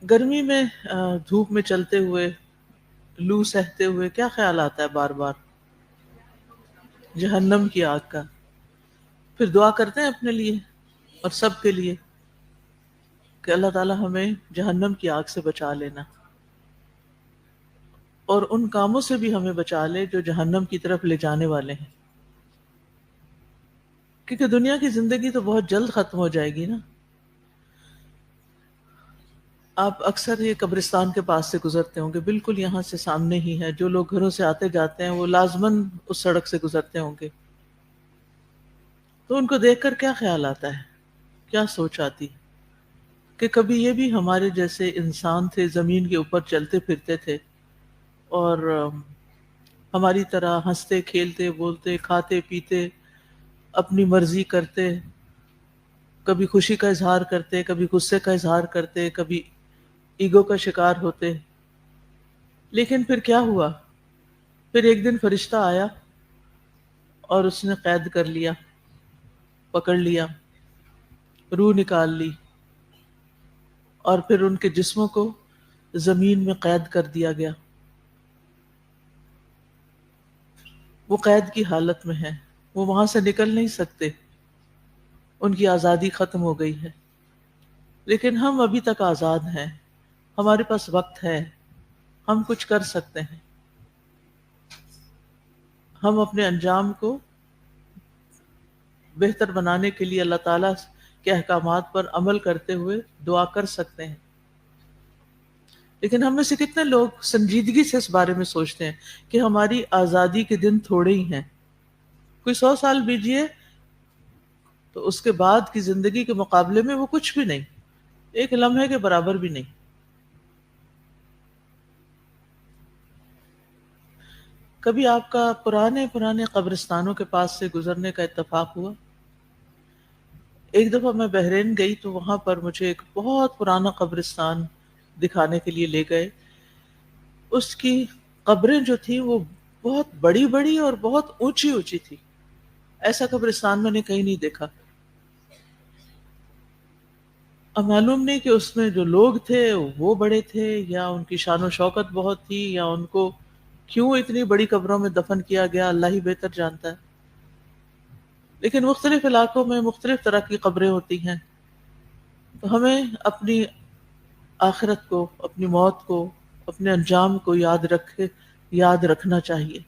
گرمی میں دھوپ میں چلتے ہوئے، لو سہتے ہوئے کیا خیال آتا ہے بار بار؟ جہنم کی آگ کا. پھر دعا کرتے ہیں اپنے لیے اور سب کے لیے کہ اللہ تعالی ہمیں جہنم کی آگ سے بچا لینا، اور ان کاموں سے بھی ہمیں بچا لے جو جہنم کی طرف لے جانے والے ہیں. کیونکہ دنیا کی زندگی تو بہت جلد ختم ہو جائے گی نا. آپ اکثر یہ قبرستان کے پاس سے گزرتے ہوں گے، بالکل یہاں سے سامنے ہی ہے. جو لوگ گھروں سے آتے جاتے ہیں وہ لازماً اس سڑک سے گزرتے ہوں گے. تو ان کو دیکھ کر کیا خیال آتا ہے، کیا سوچ آتی کہ کبھی یہ بھی ہمارے جیسے انسان تھے، زمین کے اوپر چلتے پھرتے تھے، اور ہماری طرح ہنستے کھیلتے بولتے کھاتے پیتے اپنی مرضی کرتے، کبھی خوشی کا اظہار کرتے، کبھی غصے کا اظہار کرتے، کبھی ایگو کا شکار ہوتے. لیکن پھر کیا ہوا؟ پھر ایک دن فرشتہ آیا اور اس نے قید کر لیا، پکڑ لیا، روح نکال لی، اور پھر ان کے جسموں کو زمین میں قید کر دیا گیا. وہ قید کی حالت میں ہیں، وہ وہاں سے نکل نہیں سکتے، ان کی آزادی ختم ہو گئی ہے. لیکن ہم ابھی تک آزاد ہیں، ہمارے پاس وقت ہے، ہم کچھ کر سکتے ہیں. ہم اپنے انجام کو بہتر بنانے کے لیے اللہ تعالیٰ کے احکامات پر عمل کرتے ہوئے دعا کر سکتے ہیں. لیکن ہم میں سے کتنے لوگ سنجیدگی سے اس بارے میں سوچتے ہیں کہ ہماری آزادی کے دن تھوڑے ہی ہیں. کوئی 100 سال بیجیے تو اس کے بعد کی زندگی کے مقابلے میں وہ کچھ بھی نہیں، ایک لمحے کے برابر بھی نہیں. کبھی آپ کا پرانے پرانے قبرستانوں کے پاس سے گزرنے کا اتفاق ہوا؟ ایک دفعہ میں بحرین گئی تو وہاں پر مجھے ایک بہت پرانا قبرستان دکھانے کے لیے لے گئے. اس کی قبریں جو تھیں وہ بہت بڑی بڑی اور بہت اونچی اونچی تھی. ایسا قبرستان میں نے کہیں نہیں دیکھا. اب معلوم نہیں کہ اس میں جو لوگ تھے وہ بڑے تھے، یا ان کی شان و شوکت بہت تھی، یا ان کو کیوں اتنی بڑی قبروں میں دفن کیا گیا، اللہ ہی بہتر جانتا ہے. لیکن مختلف علاقوں میں مختلف طرح کی قبریں ہوتی ہیں. تو ہمیں اپنی آخرت کو، اپنی موت کو، اپنے انجام کو یاد رکھنا چاہیے.